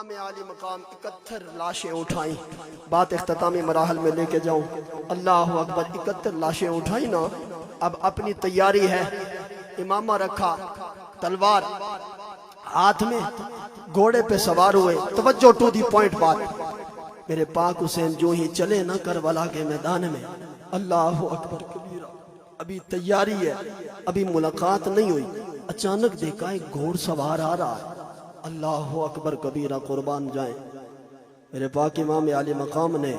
امام عالی مقام 71 لاشیں اٹھائیں. بات اختتامی مراحل میں لے کے جاؤں. اللہ اکبر. 71 لاشیں اٹھائیں نا. اب اپنی تیاری ہے. امامہ رکھا, تلوار ہاتھ میں, گھوڑے پہ سوار ہوئے. توجہ ٹو دی پوائنٹ بات. میرے پاک حسین جو ہی چلے نا کربلا کے میدان میں, اللہ اکبر کبیرہ. ابھی تیاری ہے, ابھی ملاقات نہیں ہوئی. اچانک دیکھا ایک گھوڑ سوار آ رہا ہے. اللہ اکبر کبیرہ, قربان جائیں. میرے پاک امام عالی مقام نے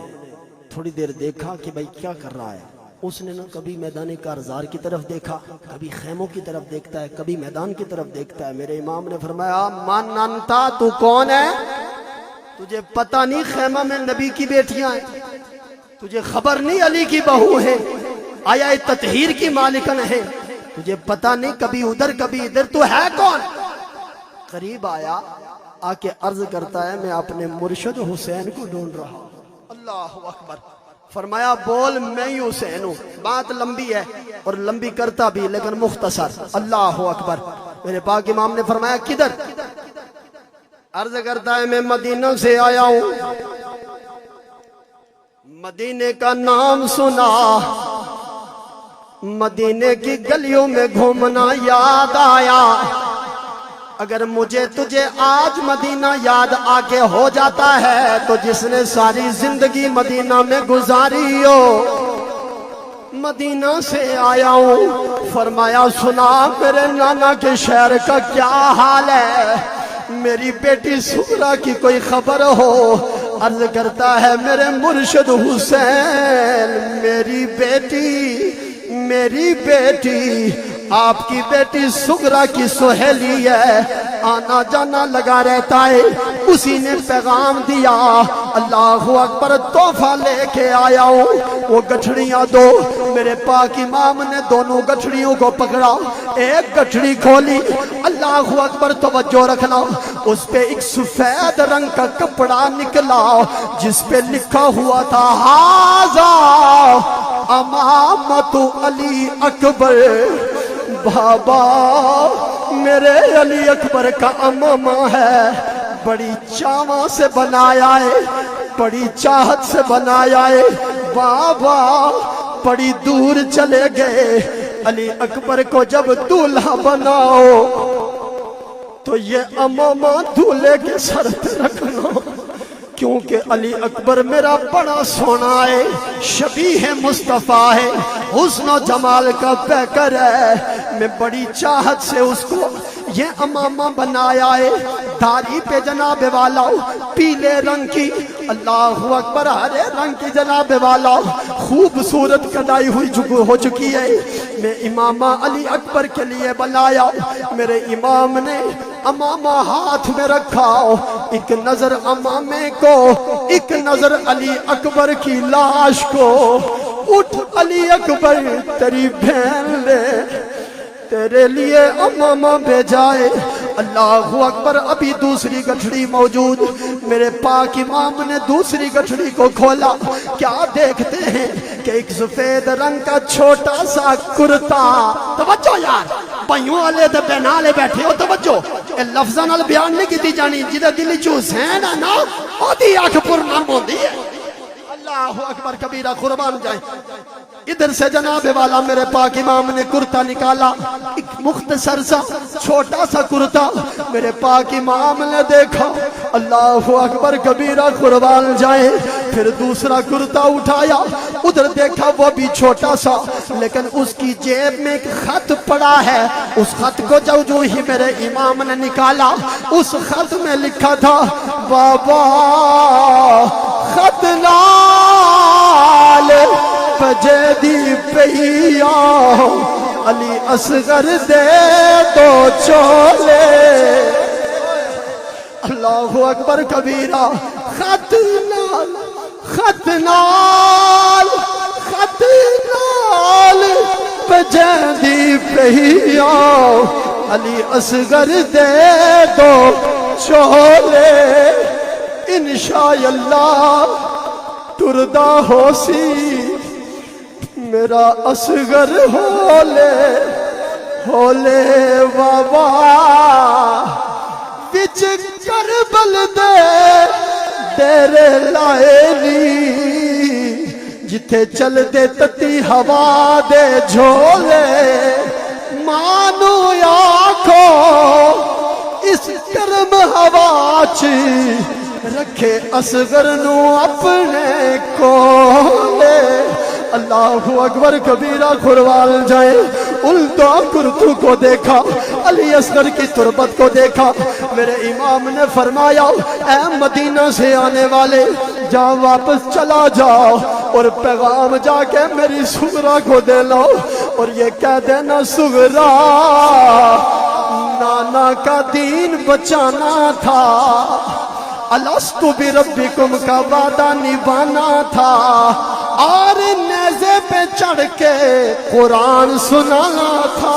تھوڑی دیر دیکھا کہ بھائی کیا کر رہا ہے. اس نے نا کبھی میدان کارزار کی طرف دیکھا, کبھی خیموں کی طرف دیکھتا ہے, کبھی میدان کی طرف دیکھتا ہے. میرے امام نے فرمایا من انتا, تو کون ہے؟ تجھے پتہ نہیں خیمہ میں نبی کی بیٹیاں ہیں؟ تجھے خبر نہیں علی کی بہو ہے, آیا تطہیر کی مالکن ہے؟ تجھے پتہ نہیں کبھی ادھر کبھی ادھر, تو ہے کون؟ قریب آیا, آ کے عرض کرتا ہے میں اپنے مرشد حسین کو ڈھونڈ رہا ہوں. اللہ اکبر. فرمایا بول میں ہی حسین ہوں. بات لمبی ہے اور لمبی کرتا بھی لیکن مختصر. اللہ اکبر. میرے پاک امام نے فرمایا کدھر؟ عرض کرتا ہے میں مدینہ سے آیا ہوں, مدینے کا نام سنا, مدینے کی گلیوں میں گھومنا یاد آیا. اگر مجھے تجھے آج مدینہ یاد آگے ہو جاتا ہے تو جس نے ساری زندگی مدینہ میں گزاری ہو. مدینہ سے آیا ہوں. فرمایا سنا میرے نانا کے شہر کا کیا حال ہے, میری بیٹی سغرا کی کوئی خبر ہو؟ عرض کرتا ہے میرے مرشد حسین, میری بیٹی آپ کی بیٹی سغرا کی سہیلی ہے, آنا جانا لگا رہتا ہے. اسی نے پیغام دیا. اللہ اکبر. تحفہ لے کے آیا ہوں. وہ گٹھڑیاں دو. میرے پاک امام نے دونوں گٹھڑیوں کو پکڑا, ایک گٹھڑی کھولی. اللہ اکبر. توجہ رکھنا, اس پہ ایک سفید رنگ کا کپڑا نکلا جس پہ لکھا ہوا تھا ہاذا امامت علی اکبر. بابا میرے علی اکبر کا امامہ ہے, بڑی چاواں سے بنایا ہے, بڑی چاہت سے بنایا ہے. بابا بڑی دور چلے گئے, علی اکبر کو جب دولہا بناؤ تو یہ امامہ دولہے کے سر پہ رکھنا, کیونکہ علی اکبر میرا بڑا سونا ہے, شبیہ مصطفیٰ ہے, حسن و جمال کا پیکر ہے. میں بڑی چاہت سے اس کو یہ امامہ بنایا ہے. داڑھی پہ جناب والا پیلے رنگ کی, اللہ اکبر, ہرے رنگ کی جناب والا خوبصورت کڑھائی ہوئی ہو چکی ہے. میں امامہ علی اکبر کے لیے بنایا. میرے امام نے امامہ ہاتھ میں رکھا, ایک نظر امامے کو, ایک نظر علی اکبر کی لاش کو. اٹھ علی اکبر, تیری بہن لے, تیرے لیے امامہ بھیجائے. اللہ اکبر. ابھی دوسری گٹھڑی موجود. میرے پاک امام نے دوسری گٹھڑی کو کھولا. کیا دیکھتے ہیں کہ ایک سفید رنگ کا چھوٹا سا کرتا. توجہ یار, بھائیوں والے تے بہناں والے بیٹھے ہو, توجہ. اے لفظاں نال بیان نہیں کیتی جانی, جدے دل وچ حسین ہے نا اودی اکھ پرنم ہوندی ہے. اللہ اکبر کبیرہ, قربان جائیں. ادھر سے جناب والا میرے پاک امام نے کرتا نکالا, ایک مختصر سا چھوٹا سا کرتا. میرے پاک امام نے دیکھا. اللہ اکبر کبیرہ, قربان جائیں. پھر دوسرا کرتا اٹھایا, ادھر دیکھا وہ بھی چھوٹا سا, لیکن اس کی جیب میں ایک خط پڑا ہے. اس خط کو جو ہی میرے امام نے نکالا, اس خط میں لکھا تھا بابا خط نال پجدی پہیا, علی اصغر دے دو چولے. اللہ اکبر کبیرہ. خط نال, خط نال, خط نال پجدی پہیا, علی اصغر دے دو چولے. انشاءاللہ ٹردا ہو سی میرا اصغر ہولے ہولے بابا. وچ کربل دے تیرے لائے نی جتھے چل دے تتی ہوا دے جھولے مانو آکھو اس گرم ہوا چ رکھے اصغر نو اپنے کولے اللہ اکبر کبیرہ کھروال جائے الٹا کرتو کو دیکھا علی اصغر کی تربت کو دیکھا میرے امام نے فرمایا اے مدینہ سے آنے والے جا واپس چلا جاؤ اور پیغام جا کے میری سغرا کو دے لو اور یہ کہہ دینا سغرا نانا کا دین بچانا تھا الستو بربکم کا وعدہ نبھانا تھا اور نیزے پہ چڑھ کے قرآن سنانا تھا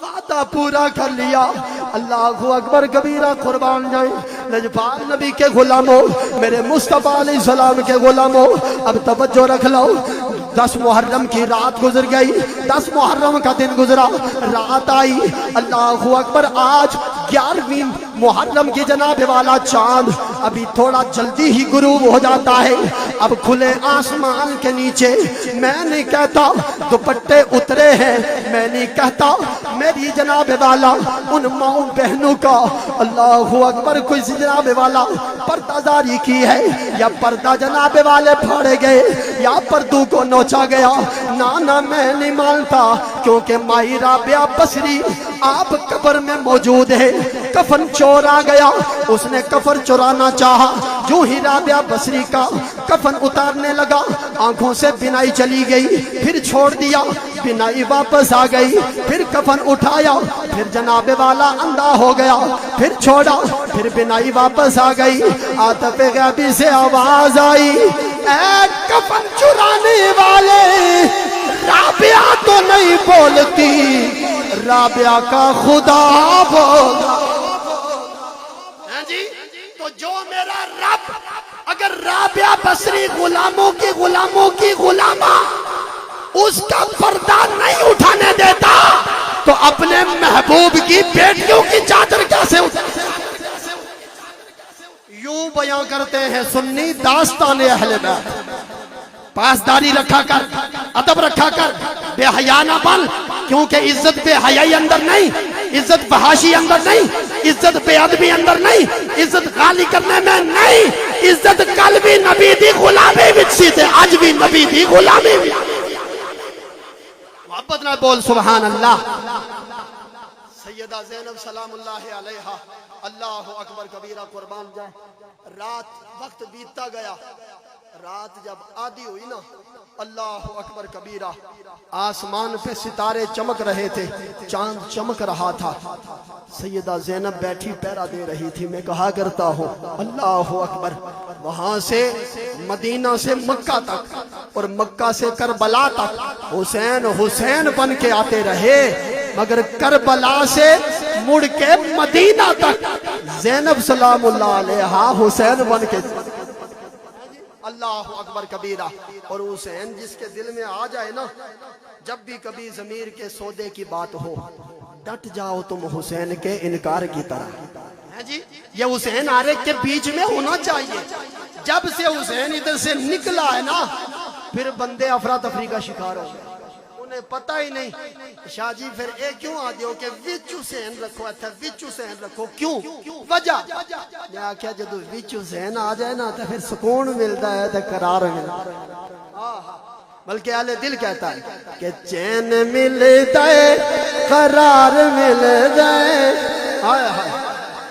وعدہ پورا کر لیا اللہ اکبر کبیرہ قربان جائیں لجپال نبی کے غلاموں میرے مصطفیٰ علیہ السلام کے غلاموں اب توجہ رکھ لو 10 محرم کی رات گزر گئی 10 محرم کا دن گزرا رات آئی اللہ اکبر آج 11ویں محرم کی جناب والا چاند ابھی تھوڑا جلدی ہی غروب ہو جاتا ہے اب کھلے آسمان کے نیچے میں نہیں کہتا دوپٹے اترے ہیں میں نہیں کہتا میری جناب والا ان ماؤں بہنوں کا اللہ اکبر کوئی جناب والا پردہ داری کی ہے یا پردہ جناب والے پھاڑے گئے یا پردوں کو نوچا گیا نانا میں نہیں مانتا کیونکہ مائی رابعہ بصری آپ قبر میں موجود ہے کفن چور آ گیا اس نے کفن چورانا چاہا جو ہی رابعہ بصری کا کفن اتارنے لگا آنکھوں سے بینائی چلی گئی پھر چھوڑ دیا بینائی واپس آ گئی پھر کفن اٹھایا پھر جناب والا اندھا ہو گیا پھر چھوڑا پھر بینائی واپس آ گئی عاطف غیبی سے آواز آئی اے کفن چرانے والے رابعہ تو نہیں بولتی رابعہ کا خدا بولا جی تو جو میرا رب اگر رابعہ بصری غلاموں کی غلامہ اس کا پردہ نہیں اٹھانے دیتا تو اپنے محبوب کی بیٹیوں کی چادر کیسے اٹھانے یوں بیان کرتے ہیں سنی داستان اہل بیت پاسداری رکھا کر ادب رکھا کر بے حیا نہ بن کیونکہ عزت بے حیائی اندر نہیں عزت فحاشی اندر نہیں عزت بے ادبی اندر نہیں عزت غالی کرنے میں نہیں عزت کل بھی نبی دی غلامی وچ تے اج بھی نبی دی غلامی محبت نہ بول سبحان اللہ سیدہ زینب سلام اللہ علیہا اللہ اکبر کبیرہ قربان جائے رات وقت بیتتا گیا رات جب آدھی ہوئی نا اللہ اکبر کبیرہ آسمان پہ ستارے چمک رہے تھے چاند چمک رہا تھا سیدہ زینب بیٹھی پیرا دے رہی تھی میں کہا کرتا ہوں اللہ اکبر وہاں سے مدینہ سے مکہ تک اور مکہ سے کربلا تک حسین حسین بن کے آتے رہے مگر کربلا سے مڑ کے مدینہ تک زینب سلام اللہ علیہا حسین بن کے اللہ اکبر کبیرہ اور حسین جس کے دل میں آ جائے نا جب بھی کبھی ضمیر کے سودے کی بات ہو ڈٹ جاؤ تم حسین کے انکار کی طرح جی یہ حسین آرے کے بیچ میں ہونا چاہیے جب سے حسین ادھر سے نکلا ہے نا پھر بندے افراتفری کا شکار ہو گئے انہیں پتہ ہی نہیں شاہ جی پھر ایک کیوں آدھے ہو کہ وچ حسین رکھو ایتھا وچ حسین رکھو کیوں وجہ میں آکھیا جدو وچ حسین آ جائے نا تو پھر سکون ملتا ہے تو قرار ملتا ہے بلکہ اہل دل کہتا ہے کہ چین ملتا ہے قرار ملتا ہے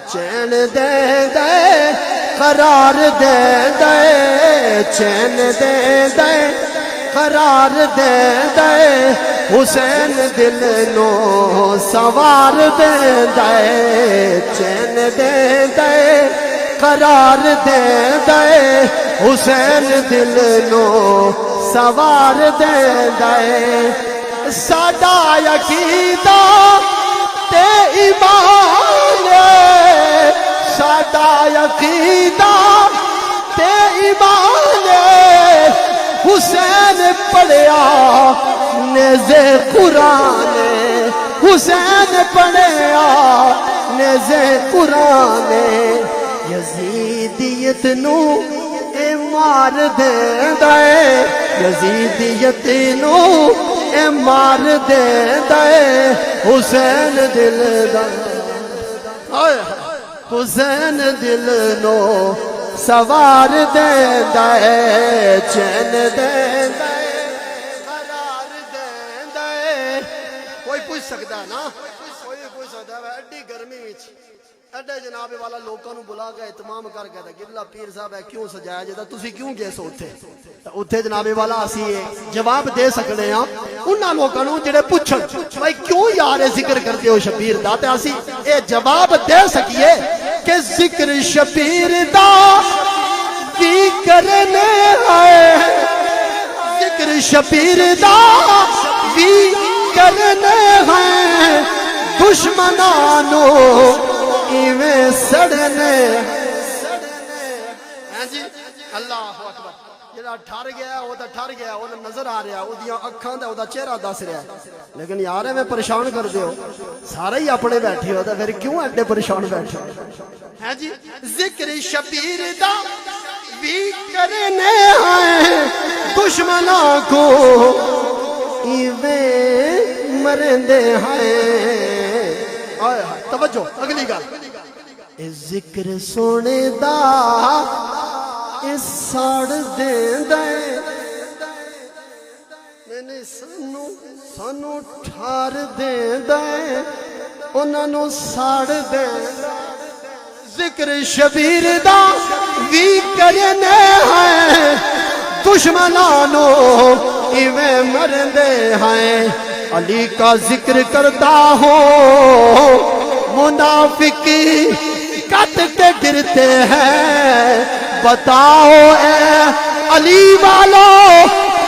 چین دے دے قرار دے دے چین دے دے قرار دے دے حسین دل نو سوار دے دے چین دے دے قرار دے دے حسین دل نو سوار دے دے ساڈا عقیدہ تے ایمان ساڈا عقیدہ تے ایمان حسین پڑھیا نیزے قرآن حسین پڑھیا نیزے قرآن یزید یزیدیت نو اے مار دیندا اے یزیدیت نو اے مار دیندا اے حسین دل دا حسین دل نو سوار دیندا اے چین دیندا اے قرار دیندا اے کوئی پوچھ سکتا ہے نا کوئی پوچھ سکتا ہے ایڈی گرمی وچ ایڈے جناب والا لوکاں نو بلا کے اہتمام کر کے قبلہ پیر صاحب ہے کیوں سجایا جاتا تسی کیوں گئے سو اوتھے جناب والا اسی جواب دے سکنے ہاں انہاں لوکاں نو جڑے پوچھن بھائی کیوں یار ذکر کرتے ہو شبیر دا تے اسی اے جواب دے سکیے کہ ذکر شبیر دا کی کرنے آئے ذکر شبیر دا کی کرنے ہیں دشمنانو ایویں سڑنے جی اللہ اکبر جڑا ٹھر گیا وہ تو ٹھر گیا وہ نظر آ رہا وہ اکھاں دا وہ چہرہ دس رہا لیکن یار میں پریشان کر دیو سارے ہی اپنے بیٹھے ہو تو پھر کیوں ایڈے پریشان بیٹھے ہیں جی ذکر شبیر دا بھی کرنے آئے دشمنوں کو ایویں مرندے ہیں توجہ اگلی گل ذکر سونے دا اس ساڑ دیندا اے میں سانو ٹھار دیندا اے انہاں نو ساڑ دیندا ذکر شبیر دا وی کرنے ہیں دشمنانو ایویں مرندے ہیں علی کا ذکر کرتا ہوں منافقی کٹ کے گرتے ہیں بتاؤ اے علی والو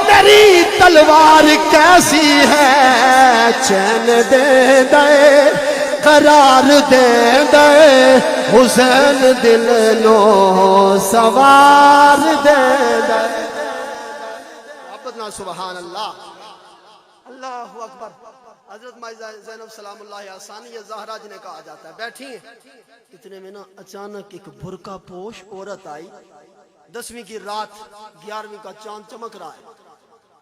میری تلوار کیسی ہے چین دے دے قرار دے دے حسین دل نو سوار دے دے سبحان اللہ اللہ اکبر حضرت مائی زینب سلام اللہ ثانیہ زہرا جنہیں کہا جاتا ہے بیٹھی ہیں اتنے میں نا اچانک ایک برقع پوش عورت آئی 10ویں کی رات 11ویں کا چاند چمک رہا ہے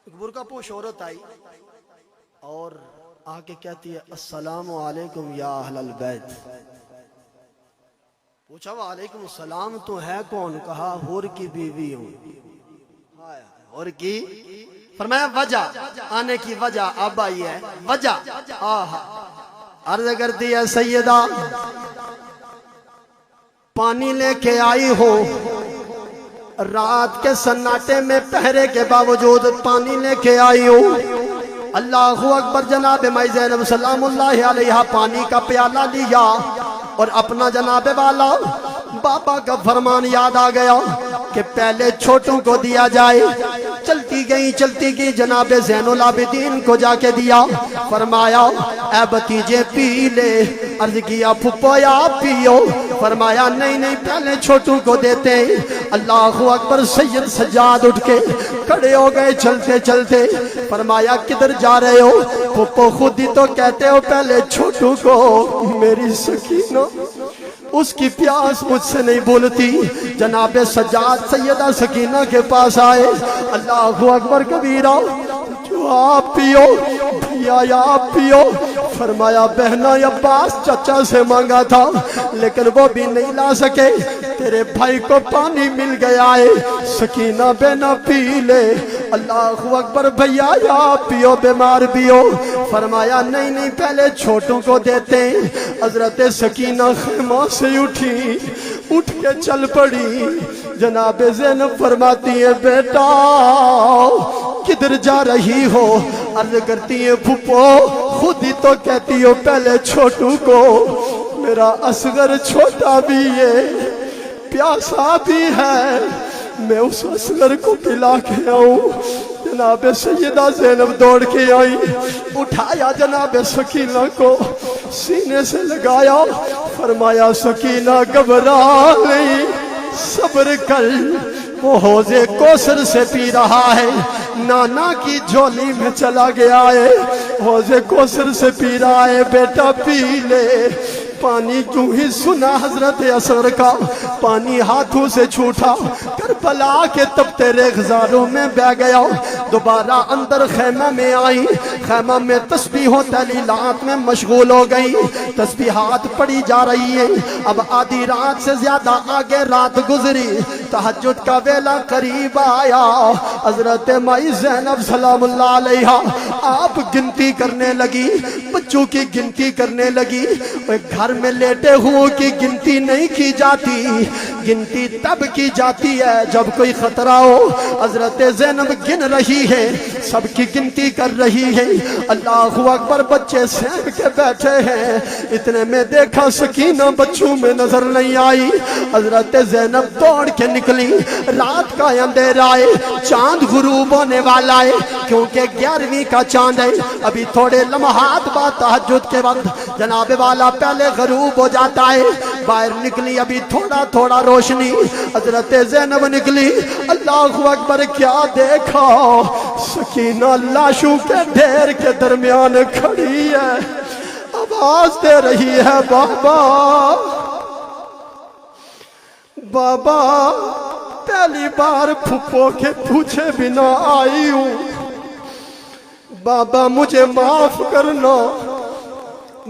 ایک برقع پوش عورت آئی اور آکے کہتی ہے السلام علیکم یا اہل البیت پوچھا وعلیکم السلام تو ہے کون کہا حور کی بیوی ہوں اور کی فرمایا وجہ آنے کی وجہ اب آئی ہے وجہ عرض کرتی ہے سیدہ پانی لے کے آئی ہو رات کے سناٹے میں پہرے کے باوجود پانی لے کے آئی ہو اللہ اکبر جناب مائی زینب سلام اللہ علیہ پانی کا پیالہ لیا اور اپنا جناب والا بابا کا فرمان یاد آ گیا کہ پہلے چھوٹوں کو دیا جائے چلتی گئی جناب زین العابدین کو جا کے دیا فرمایا اے بتیجے پی لے عرض کیا پھپھو یا پیو فرمایا نہیں پہلے چھوٹوں کو دیتے اللہ اکبر سید سجاد اٹھ کے کھڑے ہو گئے چلتے فرمایا کدھر جا رہے ہو پھپھو خود ہی تو کہتے ہو پہلے چھوٹوں کو میری سکینہ اس کی پیاس مجھ سے نہیں بولتی جناب سجاد سیدہ سکینہ کے پاس آئے اللہ اکبر کبیرہ جو آپ پیو یا آپ پیو فرمایا بہنا عباس چچا سے مانگا تھا لیکن وہ بھی نہیں لا سکے تیرے بھائی کو پانی مل گیا ہے سکینہ بہنا پی لے اللہ اکبر بھیا یا پیو بیمار پیو فرمایا نہیں پہلے چھوٹوں کو دیتے حضرت سکینہ خیمہ سے اٹھ کے چل پڑی جناب زینب فرماتی ہے بیٹا کدھر جا رہی ہو عرض کرتی ہے پھپھو خود ہی تو کہتی ہو پہلے چھوٹوں کو میرا اصغر چھوٹا بھی ہے پیاسا بھی ہے میں اس اصغر کو پلا کے آؤں جناب سیدہ زینب دوڑ کے آئی اٹھایا جناب سکینہ کو سینے سے لگایا فرمایا سکینہ گھبرا نہیں صبر کر وہ حوضے کوثر سے پی رہا ہے نانا کی جھولی میں چلا گیا ہے حوضے کوثر سے پی رہا ہے بیٹا پی لے پانی کیوں ہی سنا حضرت اصغر کا، پانی ہاتھوں سے چھوٹا، کربلا کے تپتے ریگزاروں میں بہ گیا۔ دوبارہ اندر خیمہ میں آئی، خیمہ میں تسبیح و تحلیلات میں مشغول ہو گئی، تسبیحات پڑھی جا رہی ہیں۔ اب آدھی رات سے زیادہ آگے رات گزری، تہجد کا ویلا قریب آیا۔ حضرت مائی زینب سلام اللہ علیہا آپ گنتی کرنے لگی، بچوں کی گنتی کرنے لگی۔ گھر میں لیٹے ہوں کی گنتی نہیں کی جاتی، گنتی تب کی جاتی ہے جب کوئی خطرہ ہو۔ حضرت زینب گن رہی ہے، سب کی گنتی کر رہی ہے۔ اللہ اکبر، بچے سہم کے بیٹھے ہیں۔ اتنے میں دیکھا سکینہ بچوں میں نظر نہیں آئی۔ حضرت زینب دوڑ کے نکلی، رات کا اندھیرا ہے، چاند غروب ہونے والا ہے، کیونکہ 11ویں کا چاند ہے۔ ابھی تھوڑے لمحات بعد تہجد کے وقت جناب والا پہلے غروب ہو جاتا ہے۔ باہر نکلی، ابھی تھوڑا تھوڑا روشنی۔ حضرت زینب نکلی، اللہ اکبر، کیا دیکھا؟ سکینہ لاشوں کے ڈھیر کے درمیان کھڑی ہے، آواز دے رہی ہے، بابا بابا پہلی بار پھپھو کے پوچھے بنا آئی ہوں، بابا مجھے معاف کرنا،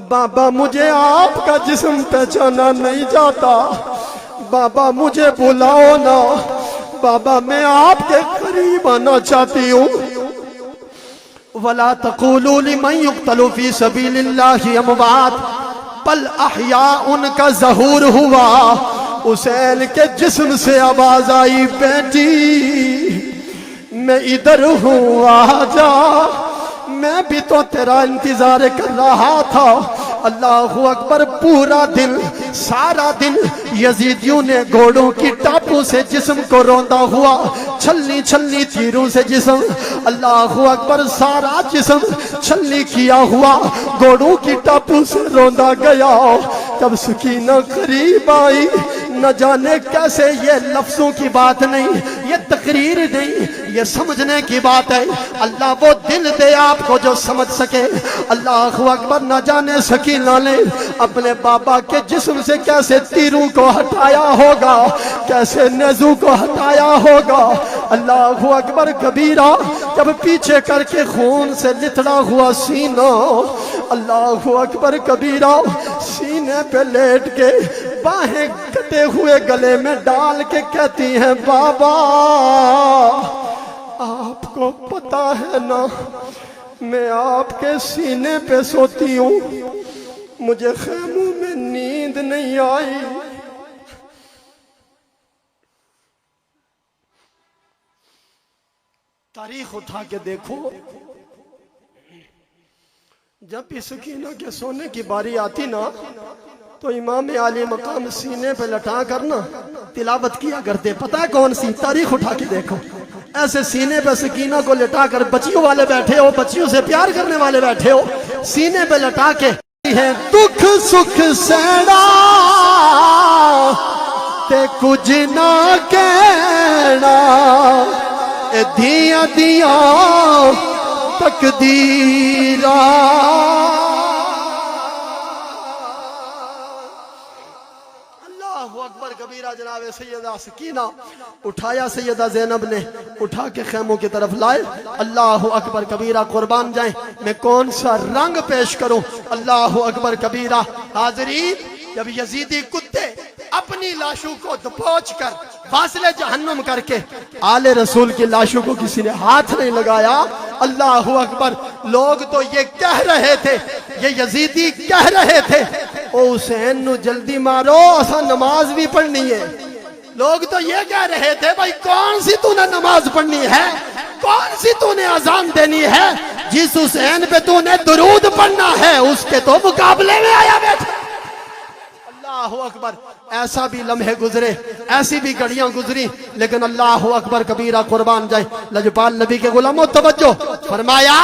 بابا مجھے آپ کا جسم پہچانا نہیں جاتا، بابا مجھے بلاؤ نا، بابا میں آپ کے قریب آنا چاہتی ہوں۔ وَلَا تَقُولُوا لِمَنْ يُقْتَلُ فِي سَبِيلِ اللَّهِ أَمْوَاتٌ بَلْ أَحْيَاءٌ ان کا ظہور ہوا۔ حسین کے جسم سے آواز آئی، بیٹی میں ادھر ہوں، آجا، میں بھی تو تیرا انتظار کر رہا تھا۔ اللہ اکبر، پورا دن، سارا دن یزیدیوں نے گھوڑوں کی ٹاپوں سے جسم کو روندا ہوا، چھلنی چھلنی تیروں سے جسم، اللہ اکبر، سارا جسم چھلنی کیا ہوا گھوڑوں کی ٹاپوں سے روندا گیا۔ جب سکینہ قریب آئی، نہ جانے کیسے، یہ لفظوں کی بات نہیں، یہ تقریر نہیں، یہ سمجھنے کی بات ہے۔ اللہ وہ دل دے آپ کو جو سمجھ سکے۔ اللہ اکبر، نہ جانے سکینہ نے اپنے بابا کے جسم سے کیسے تیروں کو ہٹایا ہوگا، کیسے نیزوں کو ہٹایا ہوگا۔ اللہ اکبر کبیرہ، جب پیچھے کر کے خون سے لتڑا ہوا سینہ، اللہ اکبر کبیرہ، سینے پہ لیٹ کے باہیں کٹے ہوئے گلے میں ڈال کے کہتی ہیں، بابا آپ کو پتا ہے نا میں آپ کے سینے پہ سوتی ہوں، مجھے خیموں میں نیند نہیں آئی۔ تاریخ اٹھا کے دیکھو، جب بھی سکینہ کے سونے کی باری آتی نا تو امام عالی مقام سینے پہ لٹا کرنا تلاوت کیا کرتے۔ پتہ ہے کون سی؟ تاریخ اٹھا کے دیکھو، ایسے سینے پہ سکینہ کو لٹا کر، بچیوں والے بیٹھے ہو، بچیوں سے پیار کرنے والے بیٹھے ہو، سینے پہ لٹا کے ہیں، دکھ سکھ سیڑا تے کچھ نہ کہنا، دیا دیا تقدیرہ۔ اللہ اکبر کبیرہ، جناب سیدہ سکینہ اٹھایا سیدہ زینب نے، اٹھا کے خیموں کی طرف لائے۔ اللہ اکبر کبیرہ، قربان جائیں میں کون سا رنگ پیش کروں۔ اللہ اکبر کبیرہ، حاضرین، جب یزیدی کتے اپنی لاشوں کو دبوچ کر فاصلے جہنم کر کے آل رسول کی لاشوں کو کسی نے ہاتھ نہیں لگایا، اللہ اکبر، لوگ تو یہ کہہ رہے تھے، یہ یزیدی کہہ رہے تھے، او حسین نو جلدی مارو، اسا نماز بھی پڑھنی ہے۔ لوگ تو یہ کہہ رہے تھے، بھائی کون سی تو نے نماز پڑھنی ہے، کون سی تو نے اذان دینی ہے، جس حسین پہ تو نے درود پڑھنا ہے اس کے تو مقابلے میں آیا بیٹھا۔ اللہ اکبر، ایسا بھی لمحے گزرے، ایسی بھی گھڑیاں گزری، لیکن اللہ اکبر کبیرہ، قربان جائے لجپال نبی کے غلاموں، توجہ فرمایا،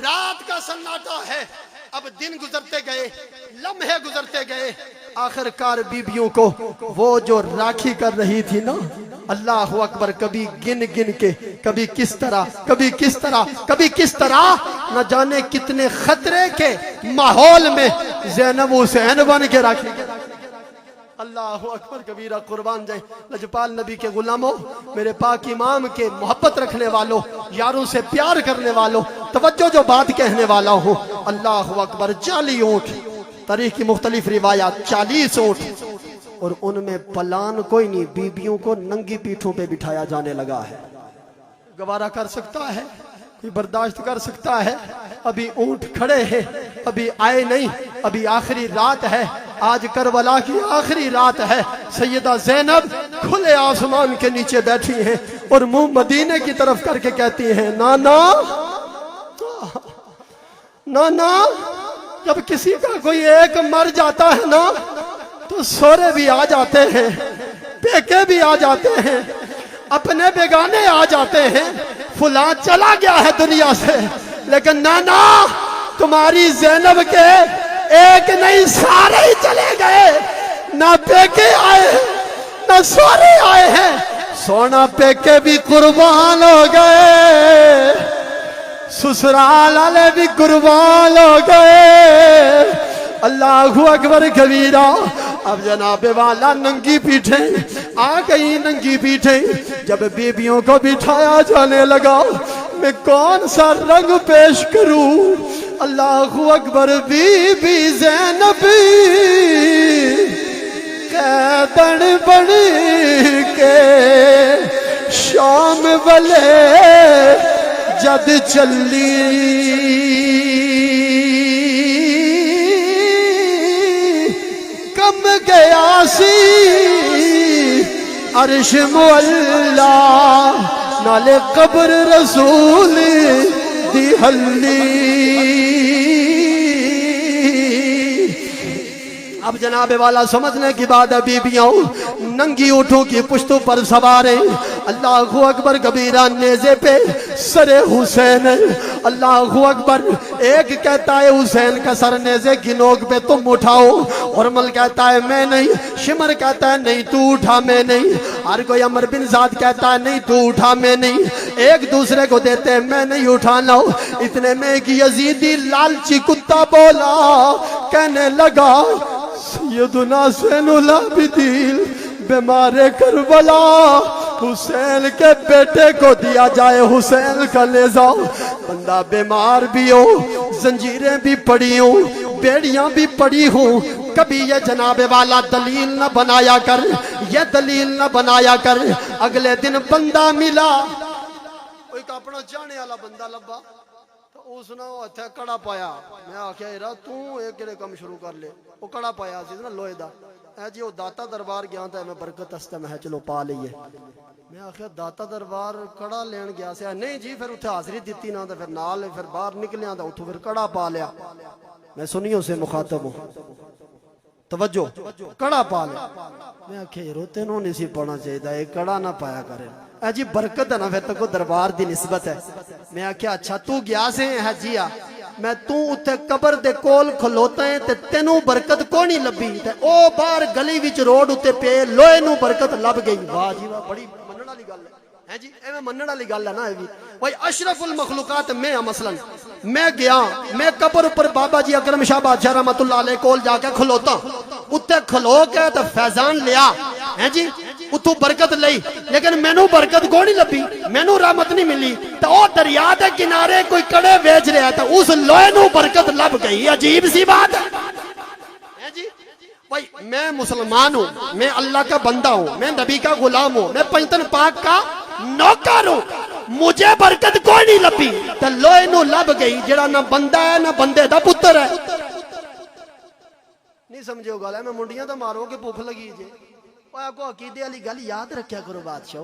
رات کا سناٹا ہے، اب دن گزرتے گئے، لمحے گزرتے گئے، آخر کار بیبیوں کو وہ جو راکھی کر رہی تھی نا، اللہ اکبر، کبھی گن گن کے، کبھی کس طرح، کبھی کس طرح، کبھی کس طرح، نہ جانے کتنے خطرے کے ماحول میں زینب حسین بن کے رکھی گئی۔ اللہ اکبر کبیرہ، قربان جائیں لجپال نبی کے غلاموں، میرے پاک امام کے محبت رکھنے والوں، یاروں سے پیار کرنے والوں، توجہ جو بات کہنے والا ہوں، اللہ اکبر 40 اونٹ، تاریخ کی مختلف روایات 40 اونٹ، اور ان میں پلان کوئی نہیں، بیبیوں کو ننگی پیٹھوں پہ بٹھایا جانے لگا ہے۔ گوارا کر سکتا ہے کوئی؟ برداشت کر سکتا ہے؟ ابھی اونٹ کھڑے ہیں، ابھی آئے نہیں، ابھی آخری رات ہے، آج کربلا کی آخری رات ہے۔ سیدہ زینب کھلے آسمان کے نیچے بیٹھی ہیں اور منہ مدینے کی طرف کر کے کہتی ہیں نانا نانا، جب کسی کا کوئی ایک مر جاتا ہے نا تو سورے بھی آ جاتے ہیں، پیکے بھی آ جاتے ہیں، اپنے بیگانے آ جاتے ہیں، فلاں چلا گیا ہے دنیا سے، لیکن نانا تمہاری زینب کے ایک نہیں سارے ہی چلے گئے، نہ پیکے آئے نہ سورے آئے ہیں، سونا پیکے بھی قربان ہو گئے، سسرال والے بھی قربان ہو گئے۔ اللہ اکبر کبیرہ۔ اب جناب والا ننگی پیٹھیں آ گئی، ننگی پیٹھیں جب بیبیوں کو بٹھایا جانے لگا، میں کون سا رنگ پیش کروں؟ اللہ اکبر۔ بی بی زینب قیدن بن کے شام والے جد چلی، کم گیا سی عرش مولا، نالے قبر رسول دی ہلی۔ اب جناب والا سمجھنے کی بات ہے، بیبیاں ننگی اونٹوں کی پشتوں پر سوار ہیں، اللہ اکبر کبیرہ، نیزے پہ سر حسین، اللہ اکبر۔ ایک کہتا ہے حسین کا سر نیزے کی نوک پہ تم اٹھاؤ، حرمل کہتا ہے میں نہیں، شمر کہتا ہے نہیں تو اٹھا میں نہیں، ہر کوئی عمر بن زاد کہتا ہے نہیں تو اٹھا میں نہیں، ایک دوسرے کو دیتے ہیں میں نہیں اٹھانا ہوں۔ اتنے میں ایک یزیدی لالچی کتا بولا، کہنے لگا سیدنا زین العابدین بیمار کربلا، حسین کے بیٹے کو دیا جائے حسین کا نیزہ، بندہ بیمار بھی ہو، زنجیریں بھی پڑی ہوں، بیڑیاں بھی پڑی ہوں، کبھی یہ جناب والا دلیل نہ بنایا کر، یہ دلیل نہ بنایا کر۔ اگلے دن بندہ ملا، ایک اپنا جانے والا بندہ لبا، اس نے اتنے کڑا پایا، میں آخیا یار تو ایک کڑے کم شروع کر لے، وہ کڑا پایا سی نا لوہے دا، اے جی وہ داتا دربار گیا تھا، میں برکت ہستے میں چلو پا لئیے، میں آخیا داتا دربار کڑا لین گیا سے، نہیں جی پھر اتنے حاضری دیتی نہ، پھر نال پھر باہر نکلیا تھا، اتھو پھر کڑا پا لیا، میں سنیوں سے مخاطب ہوں، توجہ، کڑا پا لیا، میں آخیا یارو تینوں نہیں سی پڑھنا چاہیے تھا، ایک کڑا نہ پایا کرے، اے جی برکت ہے نا، پھر تک دربار دی نسبت ہے۔ میں آخیا اچھا تو گیا سے ہے جی آ، میں تو اتھے قبر دے کول کھلوتا ہے تے تینوں برکت کو نہیں لبی، تے او باہر گلی وچ روڈ اتھے پہ لوہے نو برکت لب گئی۔ واہ جی واہ، بڑی منن والی گل ہے جی، ایویں منن والی گل ہے نا، ایویں بھائی اشرف المخلوقات میں مثلا میں گیا، میں قبر پر بابا جی اکرم شاہ بادشاہ رحمت اللہ علیہ کول جا کے کھلوتا، اتھے کھلو کے تے فیضان لیا ہے جی، اتھو برکت لئی، لیکن مینوں برکت کو نہیں لبی، مینوں رحمت نہیں ملی، تو او دریا دے کنارے کوئی کڑے بیچ رہا تھا، اس لوہے نو برکت لب گئی۔ عجیب سی بات ہے جی بھائی، میں مسلمان ہوں، میں اللہ کا بندہ ہوں، میں نبی کا غلام ہوں، میں پنجتن پاک کا نوکر ہوں، مجھے برکت کوئی نہیں لبی، تو لوہے نو لب گئی جڑا نہ بندہ ہے نہ بندے دا پتر ہے۔ نہیں سمجھے ہو گل ہے، میں منڈیاں تو مارو کہ بھوک لگی جی، آپ کو عقیدے والی گل یاد رکھیا کرو بادشاہ،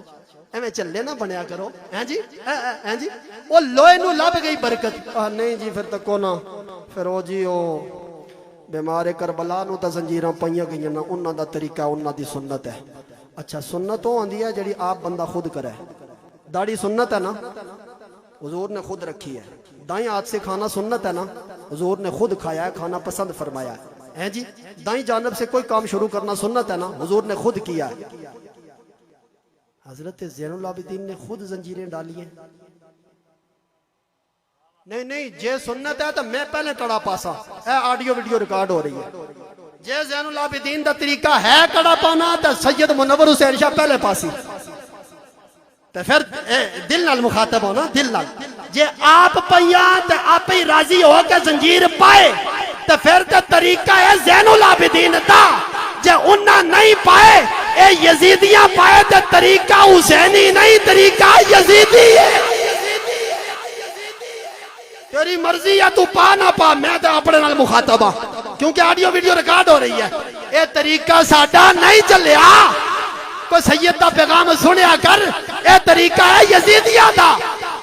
ایویں چلے نہ بنیا کرو، ہیں جی ہیں جی۔ وہ لوہے نو لب گئی برکت، نہیں جی پھر تکو نہ، پھر او جی او بیمار کربلا نو تا زنجیراں پائیاں گئیاں نا، انہاں دا طریقہ انہاں دی سنت ہے۔ اچھا سنت وہ آندی ہے جڑی آپ بندہ خود کرے، داڑھی سنت ہے نا، حضور نے خود رکھی ہے، دائیں ہاتھ سے کھانا سنت ہے نا، حضور نے خود کھایا ہے، کھانا پسند فرمایا ہے جی۔ دائیں جانب سے کوئی کام شروع کرنا سنت ہے نا، حضور نے خود کیا ہے۔ حضرت زین العابدین نے خود زنجیریں ڈالی ہیں، نہیں نہیں جے سنت ہے تو میں پہلے کڑا پاسا اے آڈیو ویڈیو ریکارڈ ہو رہی ہے جے زین العابدین دا طریقہ ہے کڑا پانا تو سید منور حسین شاہ پہلے پاسی تو پھر دل نال مخاطب ہونا دل نال جے آپ پہیاں تو آپ ہی راضی ہو کے زنجیر پائے تو پھر تو طریقہ ہے زین العابدین دا جے انہاں نہیں پائے اے یزیدیاں پائے تو طریقہ حسینی نہیں طریقہ یزیدی ہے تیری مرضی ہے تو پا نہ پا میں تو اپنے نال مخاطب ہاں کیونکہ آڈیو ویڈیو ریکارڈ ہو رہی ہے اے طریقہ ساڈا نہیں چلیا کوئی سید دا پیغام سنیا کر اے طریقہ ہے یزیدیہ دا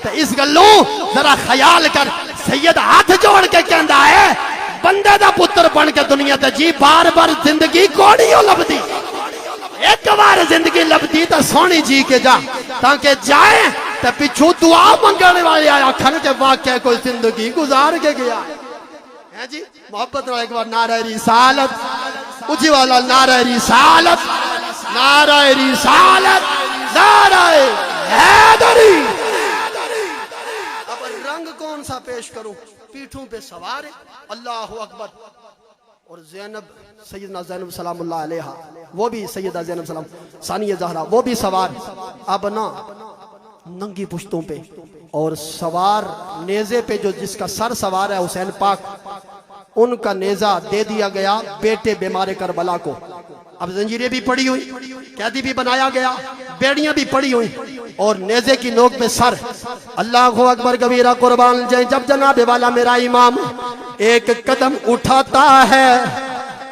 تو اس گلوں ذرا خیال کر سید ہاتھ جوڑ کے کہندا ہے بندے دا پتر بن کے دنیا تے جی بار بار زندگی کوڑیوں لبدی ایک بار زندگی لبدی تو سونی جی کے جا تاکہ جائیں تو پچھو دعا منگنے والے آیا کھن کے واقعہ کوئی زندگی گزار کے گیا ہے جی محبت رہا ایک بار نعرہ رسالت اجھی والا نعرہ رسالت نعرہ رسالت نعرہ حیدری اب رنگ کون سا پیش کروں پیٹھوں پہ سوار اللہ اکبر اور زینب سیدنا زینب سلام اللہ علیہا وہ بھی سیدہ زینب سلام ثانیہ زہرا وہ بھی سوار اب نا ننگی پشتوں پہ اور سوار نیزے پہ جو جس کا سر سوار ہے حسین پاک ان کا نیزہ دے دیا گیا بیٹے بیمار کربلا کو اب زنجیریں بھی پڑی ہوئی قیدی بھی بنایا گیا بیڑیاں بھی پڑی ہوئی اور نیزے کی نوک پہ سر اللہ اکبر کبیرہ قربان جائیں جب جناب والا میرا امام ایک قدم اٹھاتا ہے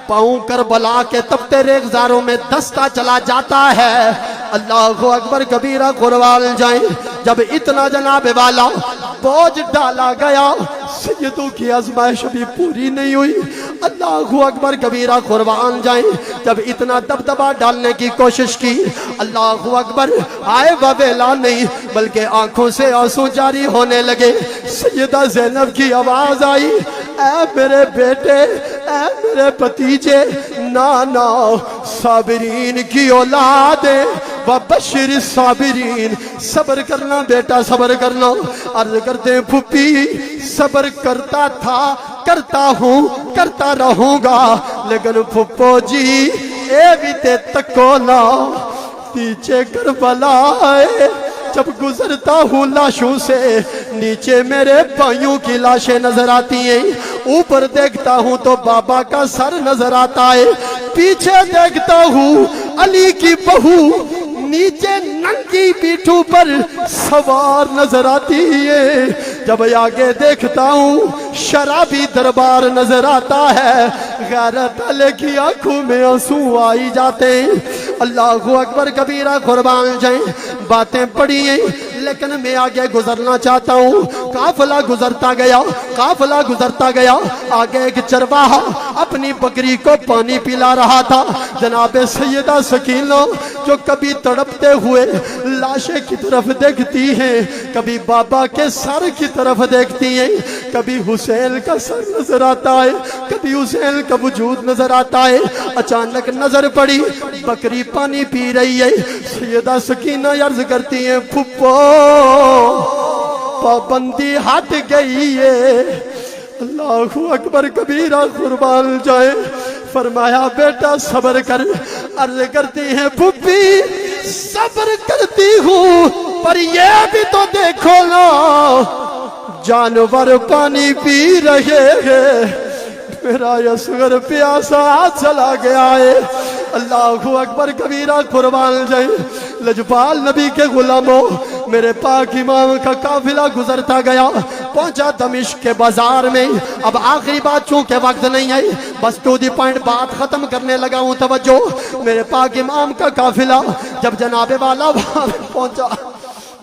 پاؤں کربلا کے تپتے ریگزاروں میں دستا چلا جاتا ہے اللہ اکبر کبیرہ قربان جائیں جب اتنا جناب والا بوجھ ڈالا گیا سیدوں کی آزمائش بھی پوری نہیں ہوئی اللہ اکبر کبیرہ قربان جائیں جب اتنا دبدبا ڈالنے کی کوشش کی اللہ اکبر آئے ویلا نہیں بلکہ آنکھوں سے آنسو جاری ہونے لگے سیدہ زینب کی آواز آئی اے میرے بیٹے اے میرے بھتیجے نانا صابرین کی اولاد وبشر الصابرین صبر کرنا بیٹا صبر کرنا عرض کرتے ہیں پھپھی صبر کرتا تھا کرتا ہوں کرتا رہوں گا لیکن پھپھو جی اے بھی تے تکو نا پیچھے کربلا ہے جب گزرتا ہوں لاشوں سے نیچے میرے بھائیوں کی لاشیں نظر آتی ہیں اوپر دیکھتا ہوں تو بابا کا سر نظر آتا ہے پیچھے دیکھتا ہوں علی کی بہو نیچے ننگی پیٹھوں پر سوار نظر آتی ہے جب آگے دیکھتا ہوں شرابی دربار نظر آتا ہے غیرت علی کی آنکھوں میں آنسو آئی جاتے ہیں اللہ اکبر کبیرہ قربان جائیں باتیں پڑی ہیں لیکن میں آگے گزرنا چاہتا ہوں قافلہ گزرتا گیا آگے ایک چرواہا اپنی بکری کو پانی پلا رہا تھا جناب سیدہ سکینہ جو کبھی تڑپتے ہوئے لاشیں کی طرف دیکھتی ہیں کبھی بابا کے سر کی طرف دیکھتی ہیں کبھی حسین کا سر نظر آتا ہے کبھی حسین کا وجود نظر آتا ہے اچانک نظر پڑی بکری پانی پی رہی ہے سیدہ سکینہ عرض کرتی ہیں پھپھو پابندی ہٹ گئی ہے اللہ اکبر کبیرہ قربان جائے فرمایا بیٹا صبر کر عرض کرتی ہیں پھپھی صبر کرتی ہوں پر یہ بھی تو دیکھو نا جانور پانی پی رہے ہیں میرا اصغر پیاسا چلا گیا ہے اللہ اکبر کبیرہ قربان جائیں لجپال نبی کے غلاموں میرے پاک امام کا قافلہ گزرتا گیا پہنچا دمشق کے بازار میں اب آخری بات چونکہ وقت نہیں ہے بس ٹو دی پوائنٹ بات ختم کرنے لگا ہوں توجہ میرے پاک امام کا قافلہ جب جناب والا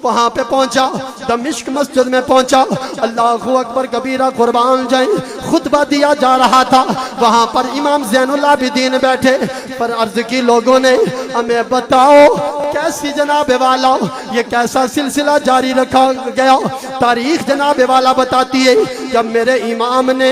وہاں پہ پہنچا دمشق مسجد میں پہنچا اللہ اکبر کبیرہ قربان جائیں خطبہ دیا جا رہا تھا وہاں پر امام زین العابدین بیٹھے پر عرض کی لوگوں نے ہمیں بتاؤ کیسی جناب والا یہ کیسا سلسلہ جاری رکھا گیا تاریخ جناب والا بتاتی ہے جب میرے امام نے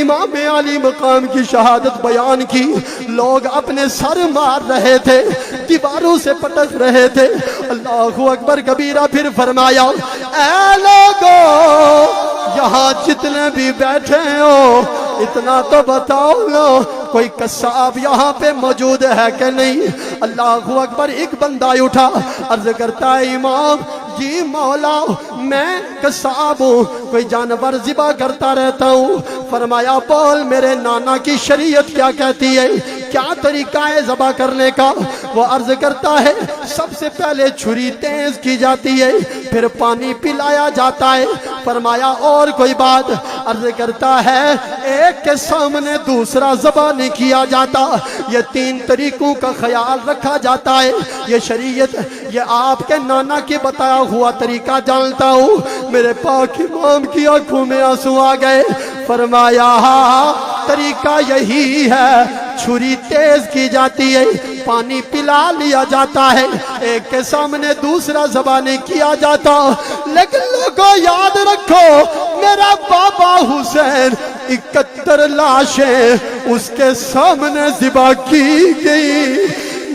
امام علی مقام کی شہادت بیان کی لوگ اپنے سر مار رہے تھے دیواروں سے پٹک رہے تھے اللہ اکبر کبیرہ پھر فرمایا اے لوگو یہاں جتنے بھی بیٹھے ہو اتنا تو بتاؤ لو کوئی قصاب یہاں پہ موجود ہے کہ نہیں؟ اللہ اکبر۔ ایک بندہ اٹھا عرض کرتا ہے امام جی مولا میں قصاب ہوں، کوئی جانور ذبح کرتا رہتا ہوں۔ فرمایا بول میرے نانا کی شریعت کیا کہتی ہے، کیا طریقہ ہے ذبح کرنے کا؟ وہ عرض کرتا ہے سب سے پہلے چھری تیز کی جاتی ہے، پھر پانی پلایا جاتا ہے۔ فرمایا اور کوئی بات؟ عرض کرتا ہے ایک کے سامنے دوسرا ذبح نہیں کیا جاتا، یہ 3 طریقوں کا خیال رکھا جاتا ہے۔ یہ شریعت یہ آپ کے نانا کی بتایا ہوا طریقہ جانتا ہوں۔ میرے پاک امام کی آنکھوں میں آنسو آ گئے۔ فرمایا طریقہ یہی ہے، چھری تیز کی جاتی ہے، پانی پلا لیا جاتا ہے، ایک کے سامنے دوسرا ذبح نہیں کیا جاتا۔ لیکن لوگوں یاد رکھو میرا بابا حسین 71 لاشیں اس کے سامنے ذبح کی گئی۔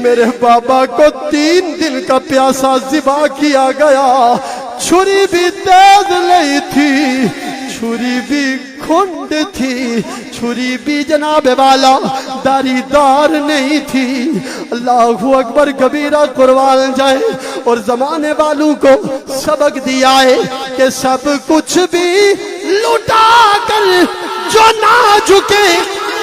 میرے بابا کو 3 دن کا پیاسا ذبح کیا گیا، چھری بھی تیز نہیں تھی، چھری بھی کھنڈ تھی، چھری بھی جناب والا داری دار نہیں تھی۔ اللہ اکبر کبیرہ قربان جائے۔ اور زمانے والوں کو سبق دیا ہے کہ سب کچھ بھی لٹا کر جو نہ جھکے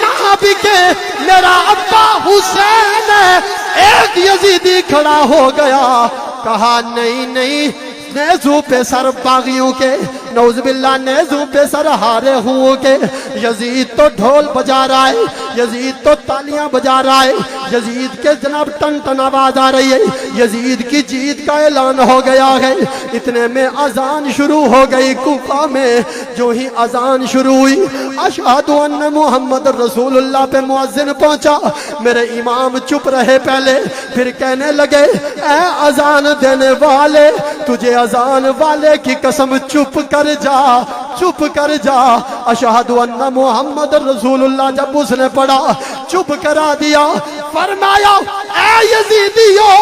نہ بکے میرا ابا حسین ہے۔ ایک یزیدی کھڑا ہو گیا، کہا نہیں نہیں نیزوں پہ سر باغیوں کے، نعوذ باللہ نیزوں پہ سر ہارے ہوں کے۔ یزید تو ڈھول بجا رہا ہے، یزید تو تالیاں بجا رہا ہے، یزید کے جناب ٹن ٹن آواز آ رہی ہے، یزید کی جیت کا اعلان ہو گیا ہے۔ اتنے میں اذان شروع ہو گئی کوفہ میں۔ جو ہی اذان شروع ہوئی اشہد ان محمد رسول اللہ پہ مؤذن پہنچا۔ میرے امام چپ رہے پہلے، پھر کہنے لگے اے اذان دینے والے تجھے اذان والے کی قسم چپ کر جا، چپ کر جا۔ اشہد ان محمد رسول اللہ جب اس نے پڑھا چپ کرا دیا۔ فرمایا اے یزیدیو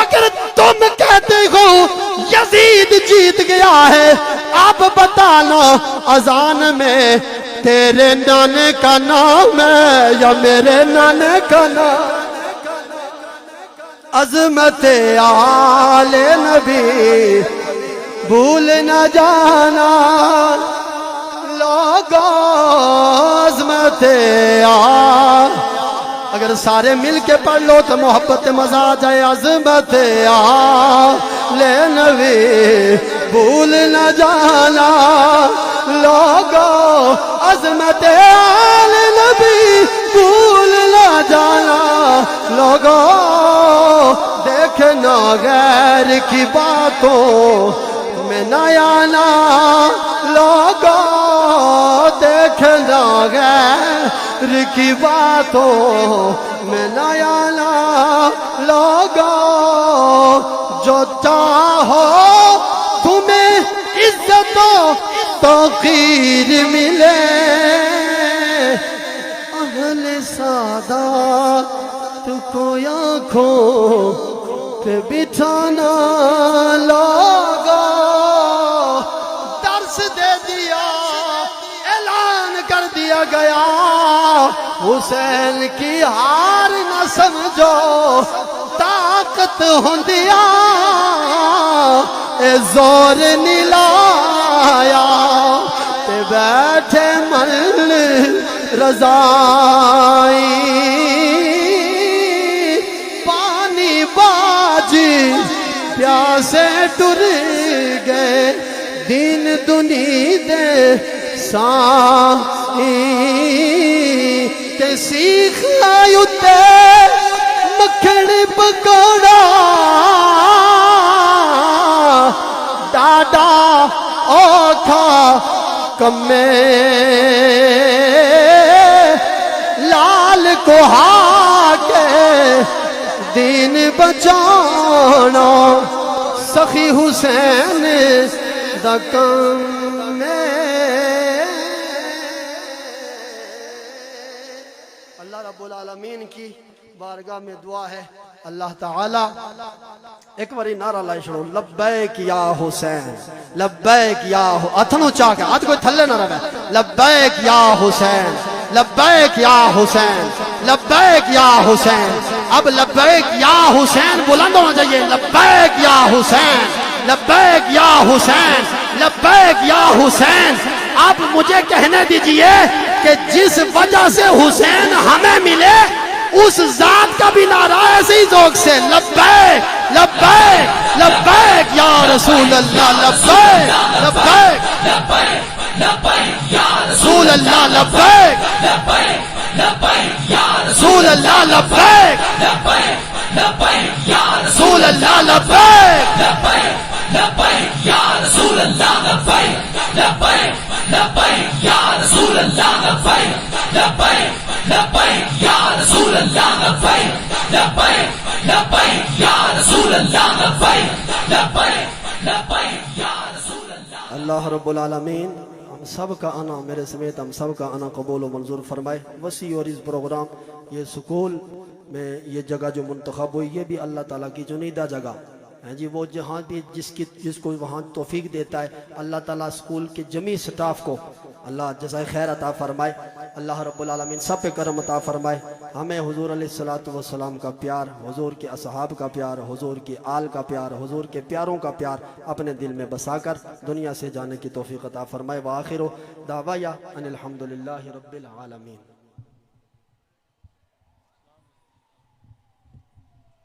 اگر تم کہتے ہو یزید جیت گیا ہے اب بتانا اذان میں تیرے نانے کا نام ہے یا میرے نانے کا نام؟ عظمت آل نبی بھول نہ جانا لوگوں، عظمت آل، اگر سارے مل کے پڑھ لو تو محبت مزہ آ جائے۔ عظمت آل نبی بھول نہ جانا لوگوں، عظمت آل نبی بھول نہ جانا لوگوں، دیکھنا غیر کی باتوں میں نہ آنا لوگوں، دیکھنا غیر کی باتوں میں نہ آنا لوگوں، جو چاہو تمہیں عزت و توقیر ملے اہل سعادت کو آنکھوں پہ بٹھانا لوگوں، درس دے دیا اعلان کر دیا گیا حسین کی ہار نہ سمجھو طاقت ہوندیا اے زور نہیں لایا تے بیٹھے مل رضائی پانی باجی پیاسے ٹر گئے دین دنی دے سائی تے سیکھ آئیو تے مکھڑ پکوڑا ڈاڈا اوکھا کمے لال کو ہاکے دین بچانا سخی حسین دا کم اللہ رب العالمین کی بارگاہ میں دعا ہے اللہ تعالی ایک باری نعرہ لائے چھڑو لبیک یا حسین لبیک یا اتھنو چاہ کے آج کوئی تھلے نہ رہے لبیک یا حسین لبیک یا حسین لبیک یا حسین اب لبیک یا حسین بلند ہونا چاہیے لبیک یا حسین لبیک یا حسین لبیک یا حسین اب مجھے کہنے دیجئے کہ جس وجہ سے حسین ہمیں ملے اس ذات کا بھی نعرہ ایسے ہی ذوق سے لبیک لبیک لبیک یا رسول اللہ لبیک لبیک رسول اللہ لبیک رسول اللہ لبیک رسول اللہ لبیک رسول اللہ اللہ رب العالمین ہم سب کا آنا میرے سمیت ہم سب کا آنا قبول و منظور فرمائے وسیع اور اس پروگرام یہ سکول میں یہ جگہ جو منتخب ہوئی یہ بھی اللہ تعالیٰ کی چنیدہ جگہ ہے جی وہ جہاں بھی جس کو وہاں توفیق دیتا ہے اللہ تعالیٰ اسکول کے جمیع سٹاف کو اللہ جزائے خیر عطا فرمائے اللہ رب العالمین سب پہ کرم عطا فرمائے ہمیں حضور علیہ الصلوۃ والسلام کا پیار حضور کے اصحاب کا پیار حضور کے آل کا پیار حضور کے پیاروں کا پیار اپنے دل میں بسا کر دنیا سے جانے کی توفیق عطا فرمائے وآخر دعوایا ان الحمدللہ رب العالمین